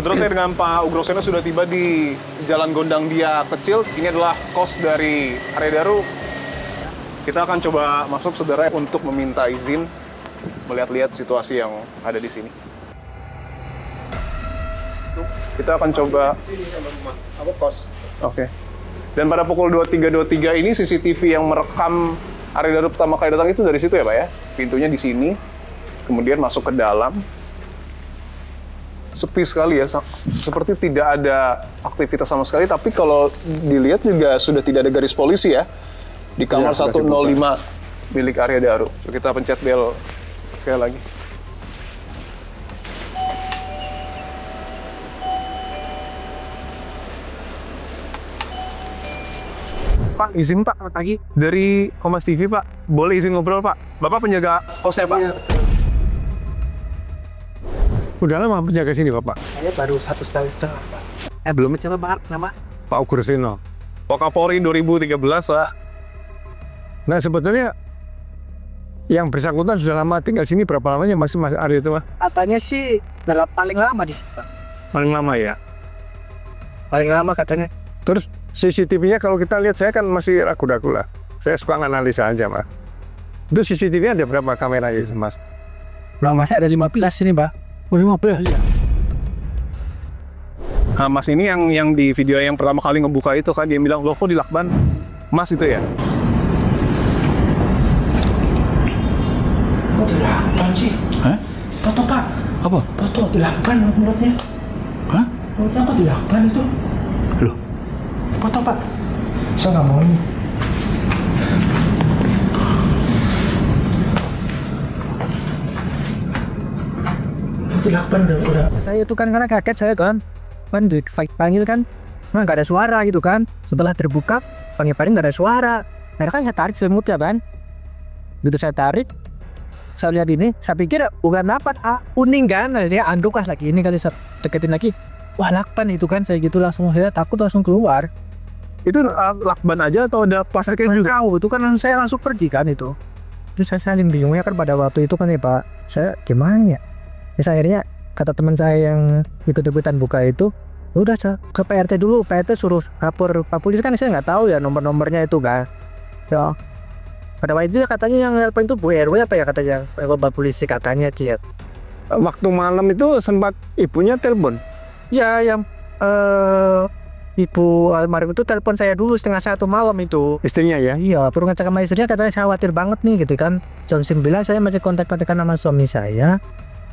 Saudara, saya dengan Pak Ugroseno sudah tiba di Jalan Gondang Dia Kecil. Ini adalah kos dari Arya Daru. Kita akan coba masuk, saudara, untuk meminta izin melihat-lihat situasi yang ada di sini. Kita akan coba. Apa kos? Oke. Dan pada pukul 23.23 ini CCTV yang merekam Arya Daru pertama kali datang itu dari situ ya, Pak ya? Pintunya di sini, kemudian masuk ke dalam. Sepi sekali ya, seperti tidak ada aktivitas sama sekali, tapi kalau dilihat juga sudah tidak ada garis polisi ya di kamar 105 milik Arya Daru. Kita pencet bel sekali lagi. Pak, izin Pak, pagi dari Kompas TV Pak, boleh izin ngobrol Pak? Bapak penjaga kosnya Pak? Iya. Udah lama penjaga sini Bapak? Saya baru 1,5 tahun Pak. Belum mencoba Pak, nama? Pak Ugroseno. Wakapolri 2013 Pak. Nah sebetulnya yang bersangkutan sudah lama tinggal sini, berapa lamanya Mas Arya itu Pak? Katanya sih paling lama di sini Pak. Paling lama ya? Paling lama katanya. Terus CCTV-nya kalau kita lihat, saya kan masih ragu-ragu lah. Saya suka analisa aja Mas. Itu CCTV ada berapa kameranya Mas? Lamanya ada 15 ini Pak. 15 ya. Nah, Mas ini yang di video yang pertama kali ngebuka itu kan, dia bilang, loh kok dilakban? Mas itu ya? Kok dilakban sih? Hah? Foto Pak. Apa? Foto dilakban mulutnya. Hah? Mulutnya kok dilakban itu? Loh? Foto Pak. Saya nggak mau ini. Dilakban udah. Saya itu kan karena kaget saya kan di panggil kan, nggak ada suara gitu kan. Setelah terbuka panggil nggak ada suara. Nah kan saya tarik selimutnya kan. Gitu saya tarik, saya lihat ini, saya pikir bukan dapat kuning kan, dia anduk lah lagi ini kali saya deketin lagi. Wah lakban itu kan, saya gitu langsung, saya takut langsung keluar. Itu lakban aja atau ada pasarnya juga? Tahu itu kan saya langsung pergi kan itu. Terus saya saling bingungnya kan pada waktu itu kan ya Pak, saya gimana ya? Terus akhirnya kata teman saya yang ikut-ikutan buka itu, udah saya ke PRT dulu, PRT suruh lapor Pak Polisi kan, saya nggak tahu ya nomornya itu kan. Ya, pada waktu itu katanya yang nelpon itu Bu RW apa ya katanya, Pak Polisi katanya Ciat. Waktu malam itu sempat ibunya telepon? Ya, yang Ibu almarhum itu telepon saya dulu 1:30 malam itu. Istrinya ya? Iya, perlu ngecek sama istrinya, katanya saya khawatir banget nih gitu kan. Jam 9 saya masih kontak-kontakan sama suami saya.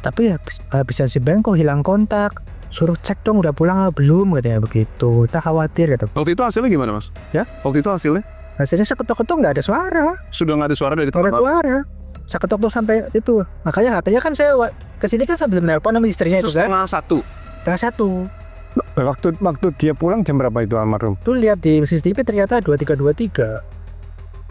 Tapi habis jam 9 kok hilang kontak. Suruh cek dong udah pulang atau belum katanya begitu. Kita khawatir gitu. Waktu itu hasilnya gimana Mas? Ya? Waktu itu hasilnya? Hasilnya saya ketok-ketok nggak ada suara. Sudah nggak ada suara dari Nggak ada tempat? suara. Saya ketok-ketok sampai itu. Makanya katanya kan saya kesini kan sambil nelpon sama istrinya Itu itu kan. 1:30. Setengah 1. Waktu dia pulang jam berapa itu almarhum? Tuh lihat di CCTV ternyata 23.23.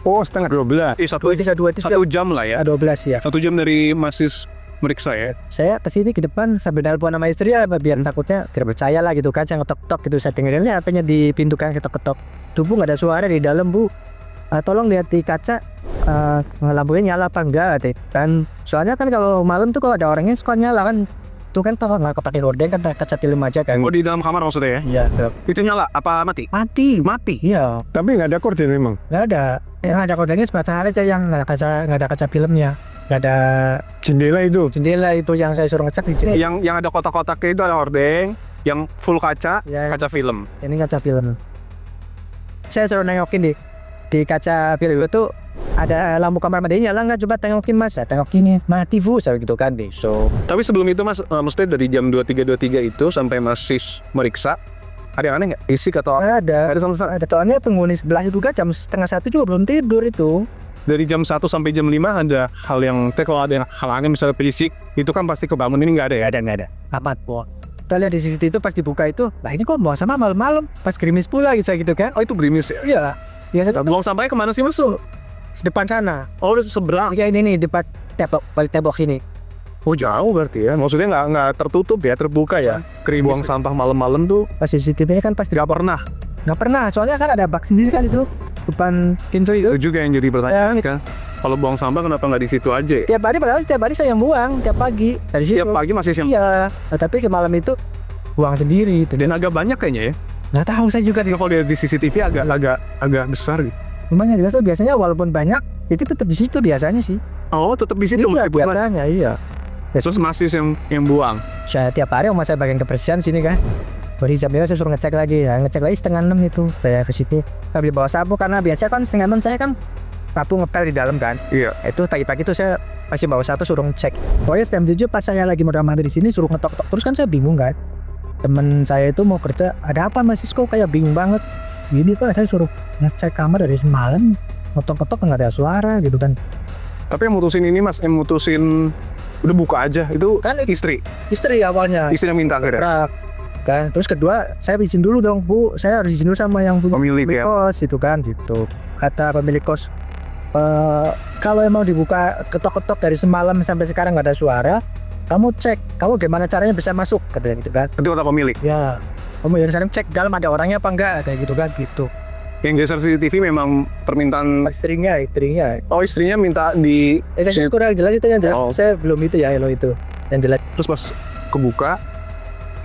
Oh, 11:30. 23.23. 1 jam lah ya. 12 ya. 1 jam dari Masis meriksa ya. Saya kesini ke depan sambil nelpon sama istri ya, biar takutnya tidak percaya lah gitu kan, saya ngetok-tok gitu, saya tinggalin HP-nya di pintu kan, ketok-ketok. Tuh Bu, nggak ada suara di dalam Bu. Tolong lihat di kaca lampunya nyala apa enggak kan. Soalnya kan kalau malam tuh kalau ada orangnya suka nyala kan. Tuh kan kalau nggak kepake horden kan kaca film aja kan. Oh, di dalam kamar maksudnya ya? Iya. Itu nyala apa mati? Mati. Iya. Tapi nggak ada korden memang? Nggak ada. Yang ada kordennya sebatas aja yang nggak ada kaca filmnya. Nggak ada Jendela itu yang saya suruh ngecek di sini. Yang ada kotak-kotaknya itu ada hordeng, yang full kaca, Ya. kaca film. Ini kaca film. Saya suruh nengokin di kaca film itu ada lampu kamar mandinya nyala nggak, coba tengokin Mas. Saya tengokin nih, mati Bu, saya gitu kan deh. So, Tapi sebelum itu Mas, maksudnya dari jam 23.23 itu sampai Masis meriksa, ada yang aneh nggak? Isik atau apa? ada soalnya penghuni sebelah itu kan jam 12:30 juga belum tidur itu. Dari jam 1 sampai jam 5 ada hal yang, kalau ada yang hal aneh misalnya berisik, itu kan pasti kebangun, ini nggak ada ya? Nggak ada. Amat Bu. Kita lihat di CCTV itu pas dibuka itu, lah ini kok buang sama malam-malam, pas gerimis pula gitu kan. Oh, itu gerimis ya? Iya. Biasa Buang sampahnya kemana sih Mas? depan sana. Oh, itu seberang. Ya ini nih depan tembok ini. Oh, jauh berarti ya? Maksudnya nggak tertutup ya, terbuka ya? Buang sampah malam-malam tuh Pas CCTV-nya kan pasti nggak pernah. nggak pernah, soalnya kan ada bak sendiri kan itu depan pintu itu. Itu juga yang jadi pertanyaan kan. Kalau buang sampah kenapa nggak di situ aja ya? Padahal tiap hari saya yang buang tiap pagi dari situ. Tiap pagi masih siang. Iya. Nah, tapi ke malam itu buang sendiri. Dan agak banyak kayaknya ya. Nggak tahu saya juga. Kalau lihat di CCTV agak besar gitu. Lumayan jelas biasanya walaupun banyak itu tetap di situ biasanya sih. Oh, tetap di situ. Iya, biasanya iya. Terus masih yang buang. Saya tiap hari sama saya bagian kebersihan sini kan. Baru jam 5 saya suruh ngecek lagi. Nah, ngecek lagi setengah 6 itu saya ke situ. Tapi bawa sapu karena biasanya kan setengah 6 saya kan sapu ngepel di dalam kan. Iya. Itu pagi-pagi tuh saya masih bawa sapu suruh ngecek. Pokoknya setengah 7 pas saya lagi mau mandi di sini suruh ngetok-tok terus kan saya bingung kan. Temen saya itu mau kerja, ada apa Mas Sisko, kayak bingung banget. Jadi Pak saya suruh ngecek kamar dari semalam, ngetok-ngetok nggak ada suara gitu kan. Tapi yang mutusin ini Mas, yang mutusin udah buka aja itu Kan istri awalnya. yang minta akhirnya. Kan terus kedua saya izin dulu dong Bu, saya harus izin dulu sama yang Pemilik ya. kos itu kan gitu. Kata pemilik kos, kalau emang dibuka ketok-ketok dari semalam sampai sekarang nggak ada suara, kamu cek, kamu gimana caranya bisa masuk, katanya gitu kan. Itu kata pemilik. Ya, kamu dari sana cek dalam ada orangnya apa enggak, kayak gitu kan gitu. Yang geser CCTV memang permintaan. Istrinya. Oh, istrinya minta di. Saya kurang jelas itu yang jelas. Oh. Saya belum itu ya lo itu yang jelas. Terus pas kebuka,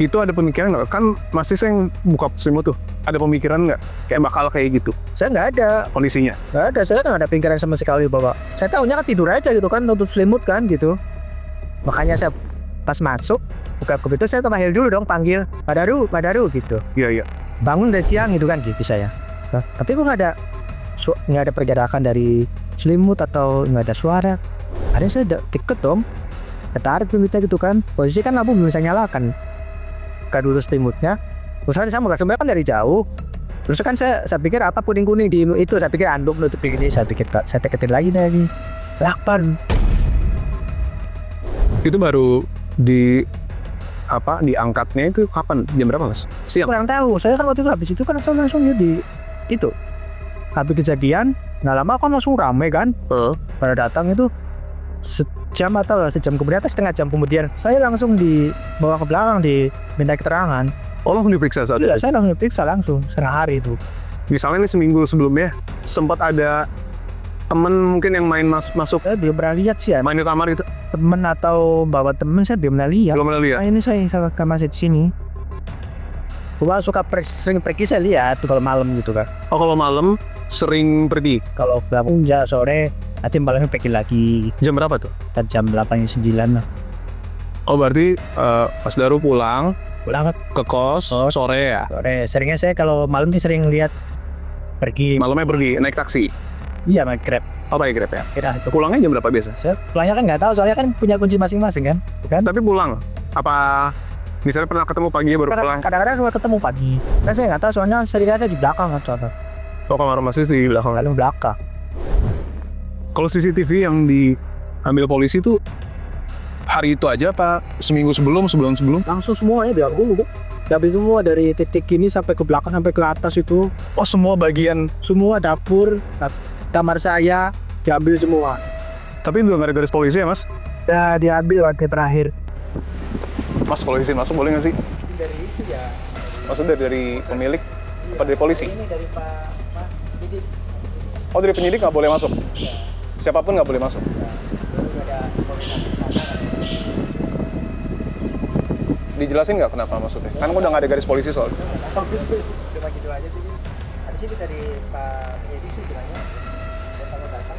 itu ada pemikiran nggak? Kan masih yang buka selimut tuh. Ada pemikiran nggak? Kayak bakal kayak gitu Saya nggak ada, kondisinya. Saya nggak ada pikiran sama sekali bahwa saya tahunya kan tidur aja gitu kan, tutup selimut kan gitu. Makanya saya pas masuk buka pintu saya terakhir dulu dong panggil Pak Daru gitu. Iya. Bangun dari siang gitu kan gitu saya. Nah, tapi kok nggak ada pergerakan dari selimut atau nggak ada suara. Ada saya deket dong, ketarik pintunya gitu kan. Posisi kan lampu belum bisa nyalakan. Buka dulu selimutnya. Terus saya buka selimutnya kan dari jauh. Terus kan saya pikir apa kuning di itu, saya pikir anduk nutup begini, saya deketin lagi. Lapar. Itu baru diangkatnya itu kapan? Jam berapa Mas? Siang. Kurang tahu. Saya kan waktu itu habis itu kan langsung ya di itu. Habis kejadian, nggak lama kan langsung rame kan. Pada datang itu sejam kemudian atau setengah jam kemudian saya langsung dibawa ke belakang diminta keterangan. Oh, langsung diperiksa saat itu? Iya, saya langsung diperiksa langsung setengah hari itu. Misalnya ini seminggu sebelumnya sempat ada temen mungkin yang main masuk Saya belum pernah lihat sih ya. main di kamar itu. Temen atau bawa temen saya belum pernah lihat. Belum pernah lihat. Nah, ini saya masih di sini. Gua suka sering pergi saya lihat tuh kalau malam gitu kan. Oh, kalau malam sering pergi. Kalau bangun sore nanti malamnya pergi lagi. Jam berapa tuh? Jam 8-9 lah. Oh, berarti Mas Daru pulang ke kos sore ya? Sore. Seringnya saya kalau malam sih sering lihat pergi. Malamnya pergi naik taksi. Iya, naik Grab. Oh, pakai Grab ya? Kira itu. Pulangnya jam berapa biasa? Saya pulangnya kan nggak tahu soalnya kan punya kunci masing-masing kan. Tapi pulang apa misalnya pernah ketemu pagi baru pulang? Kadang-kadang suka ketemu pagi. Kan saya nggak tahu soalnya seringnya saya di belakang kan soalnya. Oh, kamar Mas di belakang. Lalu belakang. Kalau CCTV yang diambil polisi tuh hari itu aja apa seminggu sebelum, sebulan sebelum? Langsung semuanya diambil, Bu. Diambil semua dari titik ini sampai ke belakang sampai ke atas itu. Oh, semua bagian. Semua dapur, kamar saya diambil semua. Tapi udah nggak ada garis polisi ya, Mas? Ya, diambil waktu terakhir. Mas, kalau izin masuk boleh nggak sih? Dari itu ya. Maksudnya dari pemilik apa dari polisi? Ini dari Pak Didik. Oh, dari penyidik nggak boleh masuk? Siapapun nggak boleh masuk? Ada koordinasi sana. Dijelasin nggak kenapa maksudnya? Kan udah nggak ada garis polisi soalnya. Cuma gitu aja sih. Ada sih dari Pak penyidik sih bilangnya. Kalau datang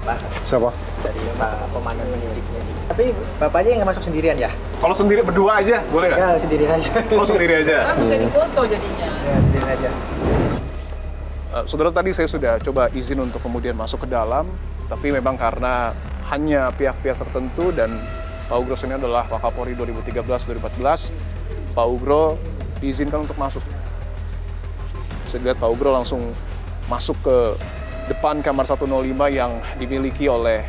Pak. Siapa? Dari Pak Komandan penyidiknya. Tapi Bapaknya yang nggak masuk sendirian ya? Kalau sendiri berdua aja, boleh nggak? Ya, sendirian aja. Oh, sendiri aja. Bisa difoto jadinya. Ya, sendirian aja. Saudara, tadi saya sudah coba izin untuk kemudian masuk ke dalam, tapi memang karena hanya pihak-pihak tertentu dan Pak Ugro ini adalah Wakapolri 2013-2014, Pak Ugro diizinkan untuk masuk. Sehingga Pak Ugro langsung masuk ke depan kamar 105 yang dimiliki oleh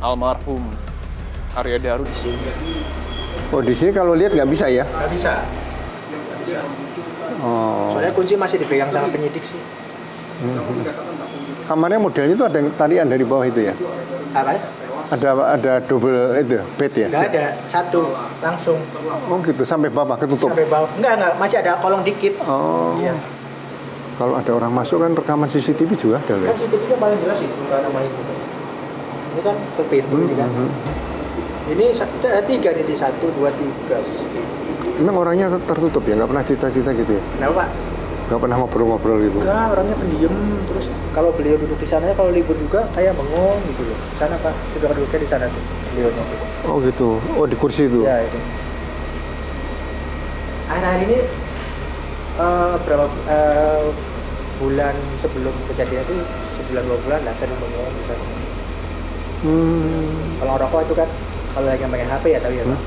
almarhum Arya Daru di sini. Oh, di sini kalau lihat nggak bisa ya? Nggak bisa. Oh. Soalnya kunci masih dipegang sama penyidik sih. Kamarnya modelnya itu ada tarian dari bawah itu ya? Apa? Ada double itu bed ya? Nggak ada, satu langsung Oh gitu, sampai bawah ketutup? sampai bawah. Enggak, masih ada kolong dikit. Oh. Iya. Kalau ada orang masuk kan rekaman CCTV juga ada Kan loh. CCTV-nya paling jelas itu nama itu. Ini kan ke pintu ini kan. Ini ada 3 nih, 1, 2, 3 CCTV. Memang orangnya tertutup ya, nggak pernah cerita-cerita gitu ya? Kenapa Pak? Nggak pernah ngobrol-ngobrol gitu? Enggak, orangnya pendiam. Terus kalau beliau duduk di sana, kalau libur juga kayak bengong gitu loh. Di sana Pak, sudah duduknya di sana tuh beliau. Oh gitu, oh di kursi itu? Ya itu. Akhir-akhir ini berapa bulan sebelum kejadian itu, sebulan 2 bulan lah sering bengong di sana. Kalau rokok itu kan, kalau lagi main HP ya tahu ya Pak.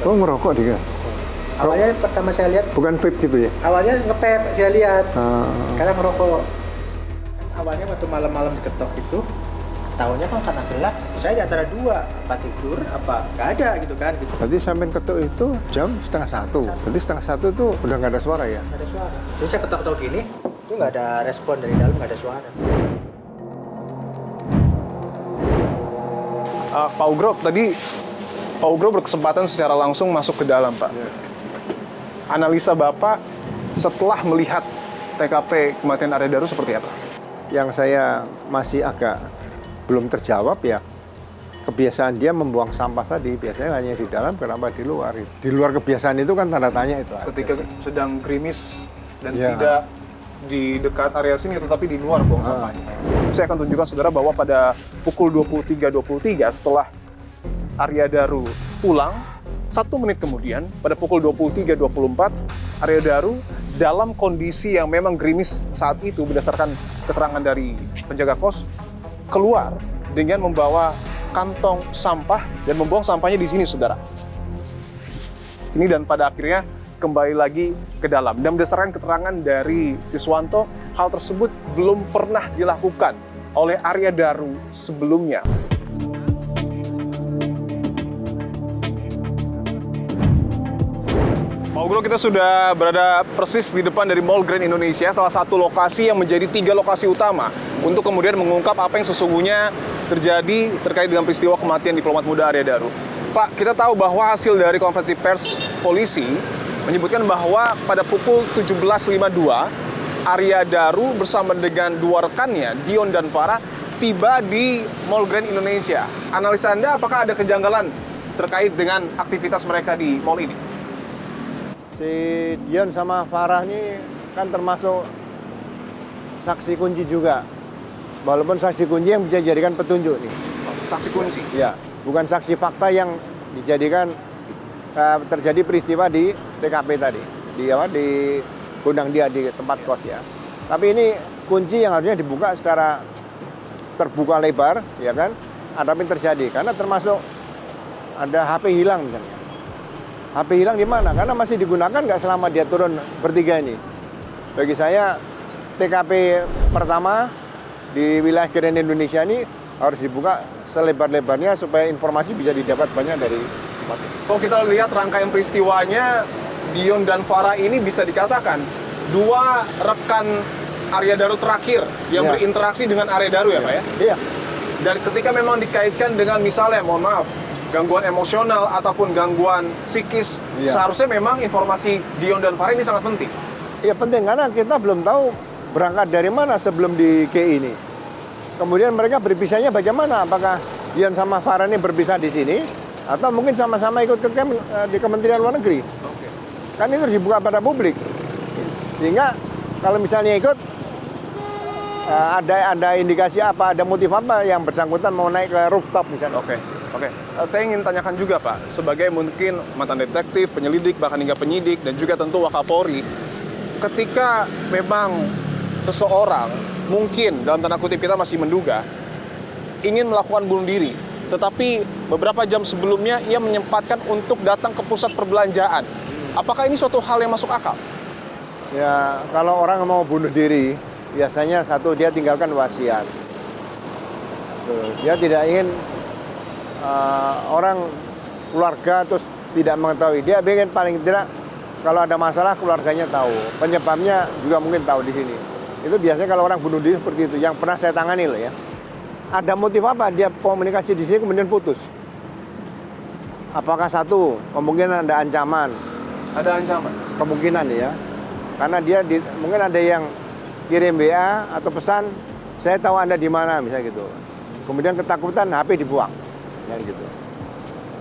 Oh ngerokok dia? Awalnya pertama saya lihat, Bukan vape gitu ya? awalnya ngepep saya lihat. Ah. Sekarang merokok. Awalnya waktu malam-malam diketok itu, tahunya kan karena gelap, saya di antara 2, apa tidur, apa nggak ada gitu kan. Gitu. Berarti sampai ketuk itu jam 12:30. Berarti 12:30 itu udah nggak ada suara ya? Nggak ada suara. Jadi saya ketok-ketok gini, itu nggak ada respon dari dalam, nggak ada suara. Pak Ugro, tadi Pak Ugro berkesempatan secara langsung masuk ke dalam, Pak. Analisa Bapak setelah melihat TKP kematian Arya Daru seperti apa? Yang saya masih agak belum terjawab ya, kebiasaan dia membuang sampah tadi biasanya hanya di dalam, kenapa di luar? Di luar kebiasaan itu kan tanda tanya itu. Ketika sedang gerimis dan Ya. tidak di dekat area sini, tetapi di luar buang sampahnya. Saya akan tunjukkan saudara bahwa pada pukul 23.23 setelah Arya Daru pulang, 1 menit kemudian pada pukul 23.24 Arya Daru dalam kondisi yang memang gerimis saat itu berdasarkan keterangan dari penjaga kos keluar dengan membawa kantong sampah dan membuang sampahnya di sini, saudara. Ini dan pada akhirnya kembali lagi ke dalam. Dan berdasarkan keterangan dari Siswanto, hal tersebut belum pernah dilakukan oleh Arya Daru sebelumnya. Pak Ugro, kita sudah berada persis di depan dari Mall Grand Indonesia, salah satu lokasi yang menjadi 3 lokasi utama untuk kemudian mengungkap apa yang sesungguhnya terjadi terkait dengan peristiwa kematian diplomat muda Arya Daru. Pak, kita tahu bahwa hasil dari konferensi pers polisi menyebutkan bahwa pada pukul 17.52 Arya Daru bersama dengan 2 rekannya, Dion dan Farah, tiba di Mall Grand Indonesia. Analisa Anda, apakah ada kejanggalan terkait dengan aktivitas mereka di mall ini? Si Dion sama Farah ini kan termasuk saksi kunci juga. Walaupun saksi kunci yang bisa dijadikan petunjuk nih. Saksi kunci. Ya, bukan saksi fakta yang dijadikan terjadi peristiwa di TKP tadi. Di gudang dia di tempat kos ya. Tapi ini kunci yang harusnya dibuka secara terbuka lebar, ya kan? Ada apa yang terjadi? Karena termasuk ada HP hilang misalnya. HP hilang di mana? Karena masih digunakan nggak selama dia turun bertiga ini. Bagi saya, TKP pertama di wilayah Grand Indonesia ini harus dibuka selebar-lebarnya supaya informasi bisa didapat banyak dari tempat ini. Kalau kita lihat rangkaian peristiwanya, Dion dan Farah ini bisa dikatakan 2 rekan Arya Daru terakhir yang Ya. berinteraksi dengan Arya Daru ya Pak ya? Iya. Dan ketika memang dikaitkan dengan misalnya, mohon maaf, gangguan emosional ataupun gangguan psikis, Iya. seharusnya memang informasi Dion dan Farah ini sangat penting. Iya penting karena kita belum tahu berangkat dari mana sebelum di KI ini. Kemudian mereka berpisahnya bagaimana? Apakah Dion sama Farah ini berpisah di sini atau mungkin sama-sama ikut ke di Kementerian Luar Negeri? Oke. Kan itu harus dibuka pada publik. Sehingga kalau misalnya ikut ada indikasi apa, ada motif apa yang bersangkutan mau naik ke rooftop misalnya. Oke. Saya ingin tanyakan juga Pak, sebagai mungkin mantan detektif, penyelidik, bahkan hingga penyidik, dan juga tentu Wakapolri, ketika memang seseorang mungkin dalam tanda kutip kita masih menduga ingin melakukan bunuh diri, tetapi beberapa jam sebelumnya ia menyempatkan untuk datang ke pusat perbelanjaan. Apakah ini suatu hal yang masuk akal? Ya kalau orang mau bunuh diri, biasanya satu dia tinggalkan wasiat. Tuh, dia tidak ingin orang keluarga terus tidak mengetahui. Dia ingin paling tidak kalau ada masalah keluarganya tahu. Penyebabnya juga mungkin tahu di sini. Itu biasanya kalau orang bunuh diri seperti itu. Yang pernah saya tangani loh ya. Ada motif apa? Dia komunikasi di sini kemudian putus. Apakah satu kemungkinan ada ancaman? Ada ancaman? Kemungkinan ya. Karena dia mungkin ada yang kirim WA atau pesan, saya tahu Anda di mana misalnya gitu. Kemudian ketakutan HP dibuang. kan gitu.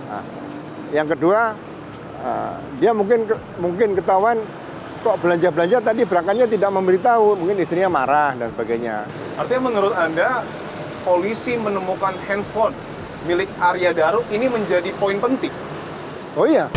Nah, yang kedua, dia mungkin ketahuan kok belanja tadi berangkatnya tidak memberitahu, mungkin istrinya marah dan sebagainya. Artinya menurut Anda, polisi menemukan handphone milik Arya Daru ini menjadi poin penting. Oh iya,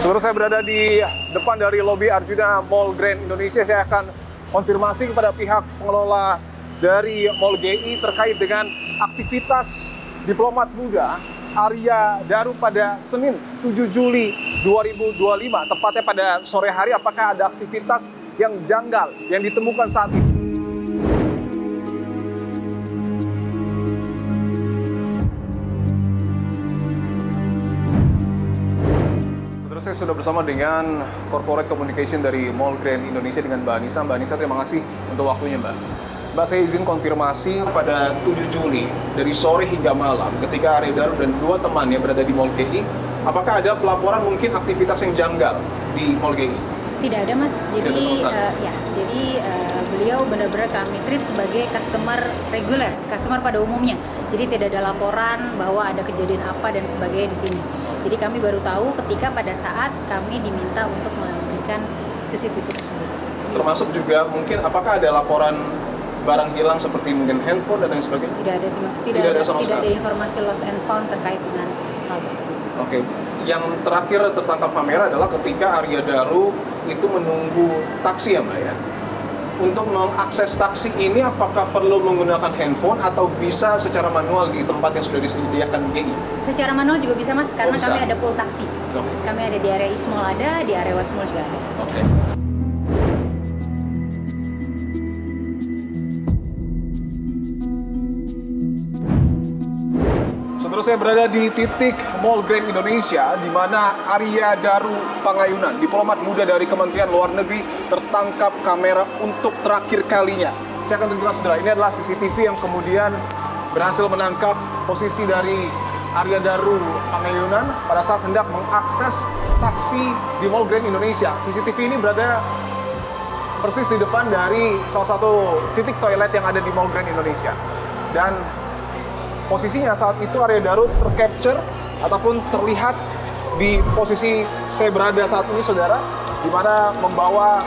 Saudara, saya berada di depan dari lobi Arjuna Mall Grand Indonesia. Saya akan konfirmasi kepada pihak pengelola dari Mall GI terkait dengan aktivitas diplomat muda Arya Daru pada Senin 7 Juli 2025. Tepatnya pada sore hari, apakah ada aktivitas yang janggal yang ditemukan saat ini? Saya sudah bersama dengan Corporate Communication dari Mall Grand Indonesia dengan Mbak Anissa. Mbak Anissa, terima kasih untuk waktunya, Mbak. Mbak, saya izin konfirmasi pada 7 Juli dari sore hingga malam ketika Arya Daru dan 2 temannya berada di Mall GI, apakah ada pelaporan mungkin aktivitas yang janggal di Mall GI? Tidak ada, Mas. Jadi beliau benar-benar kami treat sebagai customer reguler, customer pada umumnya. Jadi tidak ada laporan bahwa ada kejadian apa dan sebagainya di sini. Jadi kami baru tahu ketika pada saat kami diminta untuk memberikan CCTV tersebut. Termasuk juga mungkin apakah ada laporan barang hilang seperti mungkin handphone dan lain sebagainya? Tidak ada sih, Mas. Tidak ada informasi lost and found terkait dengan hal tersebut. Oke. Yang terakhir tertangkap kamera adalah ketika Arya Daru itu menunggu taksi, ya Mbak ya. Untuk mengakses taksi ini apakah perlu menggunakan handphone atau bisa secara manual di tempat yang sudah disediakan GI? Secara manual juga bisa, Mas, karena bisa. kami ada pool taksi. Oke. Kami ada di area East Mall ada, di area West Mall juga ada. Oke. Saudara, saya berada di titik Mall Grand Indonesia di mana Arya Daru Pangayunan, diplomat muda dari Kementerian Luar Negeri, tertangkap kamera untuk terakhir kalinya. Saya akan tunjukkan, saudara, ini adalah CCTV yang kemudian berhasil menangkap posisi dari Arya Daru Pangayunan pada saat hendak mengakses taksi di Mall Grand Indonesia. CCTV ini berada persis di depan dari salah satu titik toilet yang ada di Mall Grand Indonesia. Dan posisinya saat itu Arya Daru tercapture ataupun terlihat di posisi saya berada saat ini, saudara, di mana membawa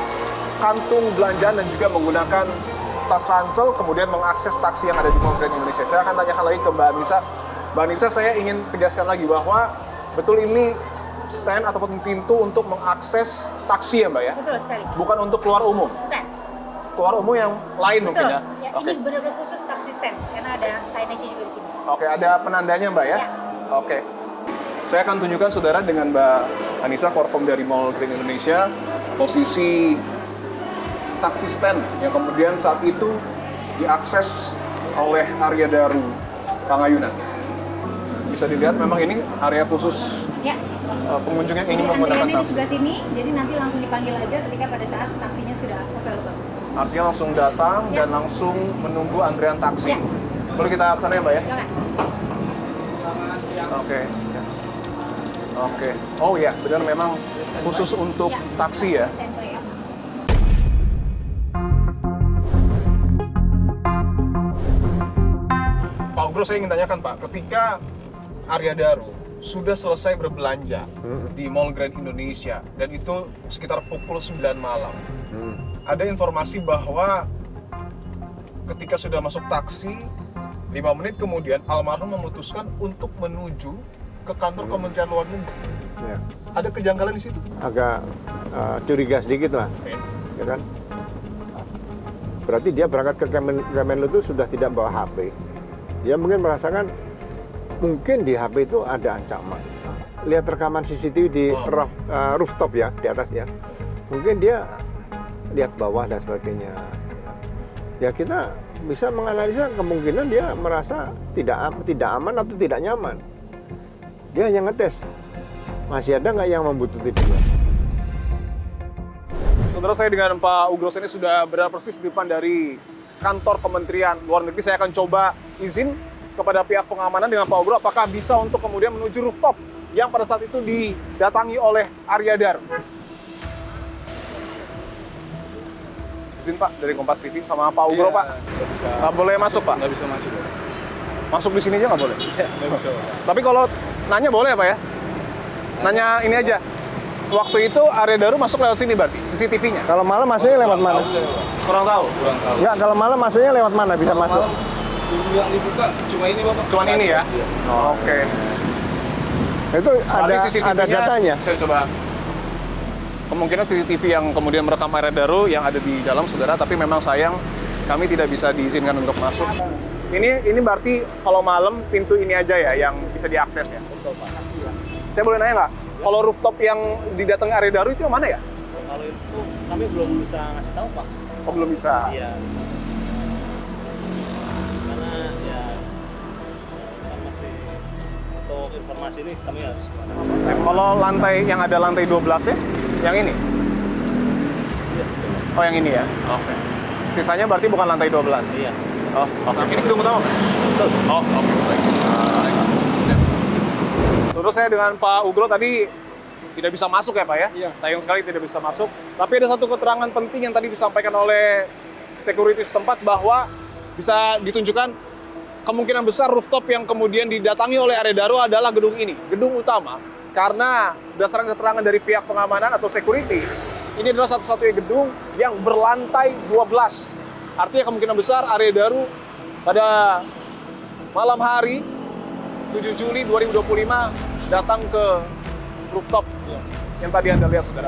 kantung belanjaan dan juga menggunakan tas ransel, kemudian mengakses taksi yang ada di Mall Grand Indonesia. Saya akan tanyakan lagi ke Mbak Anissa. Mbak Anissa, saya ingin tegaskan lagi bahwa betul ini stand ataupun pintu untuk mengakses taksi, ya Mbak ya? Betul sekali. Bukan untuk keluar umum? Bukan. Keluar umum yang lain mungkin ya? Ya, Oke. ini benar-benar khusus taksi stand karena ada signage juga di sini. Oke, ada penandanya Mbak ya? Ya. Oke. Saya akan tunjukkan, saudara, dengan Mbak Anissa, Korpom dari Mall Grand Indonesia, posisi taksi stand yang kemudian saat itu diakses oleh Arya Daru Pangayunan. Bisa dilihat memang ini area khusus Ya. pengunjung yang ingin Jadi menggunakan antriannya di taksi. sebelah sini, jadi nanti langsung dipanggil aja ketika pada saat taksinya sudah available. Artinya langsung datang Ya. dan langsung menunggu antrian taksi. Ya. Boleh kita ke sana ya Mbak ya? Silakan. Oke. Oke. Oh ya, benar, memang khusus untuk Ya. taksi ya. Standby ya. Pak Ugro, saya ingin tanyakan Pak, ketika Arya Daru sudah selesai berbelanja di Mall Grand Indonesia dan itu sekitar pukul 9 malam, ada informasi bahwa ketika sudah masuk taksi 5 menit kemudian almarhum memutuskan untuk menuju ke kantor Kementerian Luar Negeri. ya. Ada kejanggalan di situ? Agak curiga sedikit lah, ya kan? Berarti dia berangkat ke Kemenlu itu sudah tidak bawa HP. Dia mungkin merasakan mungkin di HP itu ada ancaman. Lihat rekaman CCTV di rooftop ya, di atas ya. Mungkin dia lihat bawah dan sebagainya. Ya kita bisa menganalisa kemungkinan dia merasa tidak aman atau tidak nyaman. Dia hanya ngetes, masih ada nggak yang membutuhkan dia. Saudara, saya dengan Pak Ugro ini sudah berada persis di depan dari kantor Kementerian Luar Negeri. Saya akan coba izin kepada pihak pengamanan dengan Pak Ugro, apakah bisa untuk kemudian menuju rooftop yang pada saat itu didatangi oleh Arya Daru. Izin Pak, dari Kompas TV sama Pak Ugro Pak. Nggak bisa. Nggak boleh masuk Pak? Nggak bisa masuk. Masuk di sini aja nggak boleh? Tapi kalau nanya boleh ya Pak ya? Nanya ini aja. Waktu itu area daru masuk lewat sini berarti, CCTV-nya? Kalau malam masuknya lewat mana? Kurang tahu? Enggak, kalau malam masuknya lewat mana bisa masuk? Yang dibuka cuma ini Bapak. Cuman ini ya? Oke. Itu Berarti ada datanya. Saya coba. Kemungkinan CCTV yang kemudian merekam area daru yang ada di dalam saudara, tapi memang sayang kami tidak bisa diizinkan untuk masuk. Ini berarti kalau malam pintu ini aja ya yang bisa diakses ya? Betul Pak. Saya boleh nanya nggak? Kalau rooftop yang didatangi area daru itu yang mana ya? Kalau itu kami belum bisa ngasih tahu Pak. Oh belum bisa? Iya. Karena ya kan masih untuk informasi ini kami harus. Kalau lantai yang ada lantai 12 ya? Yang ini? Oh yang ini ya? Oke. Sisanya berarti bukan lantai 12? Iya. Oh, oke. Ini gedung utama Mas? Betul. Oh, oke. Baik. Terus saya dengan Pak Ugro tadi tidak bisa masuk ya Pak ya? Iya. Sayang sekali tidak bisa masuk. Tapi ada satu keterangan penting yang tadi disampaikan oleh security setempat bahwa bisa ditunjukkan kemungkinan besar rooftop yang kemudian didatangi oleh area daru adalah gedung ini, gedung utama. Karena berdasarkan keterangan dari pihak pengamanan atau security, ini adalah satu-satunya gedung yang berlantai 12. Artinya kemungkinan besar area daru pada malam hari 7 Juli 2025 datang ke rooftop yang tadi Anda lihat, saudara.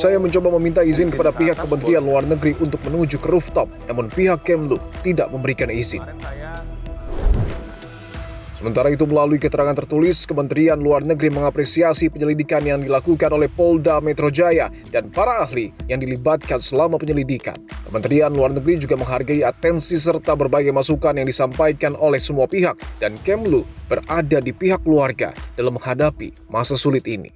Saya mencoba meminta izin kepada pihak Kementerian Luar Negeri untuk menuju ke rooftop, namun pihak Kemlu tidak memberikan izin. Sementara itu, melalui keterangan tertulis, Kementerian Luar Negeri mengapresiasi penyelidikan yang dilakukan oleh Polda Metro Jaya dan para ahli yang dilibatkan selama penyelidikan. Kementerian Luar Negeri juga menghargai atensi serta berbagai masukan yang disampaikan oleh semua pihak, dan Kemlu berada di pihak keluarga dalam menghadapi masa sulit ini.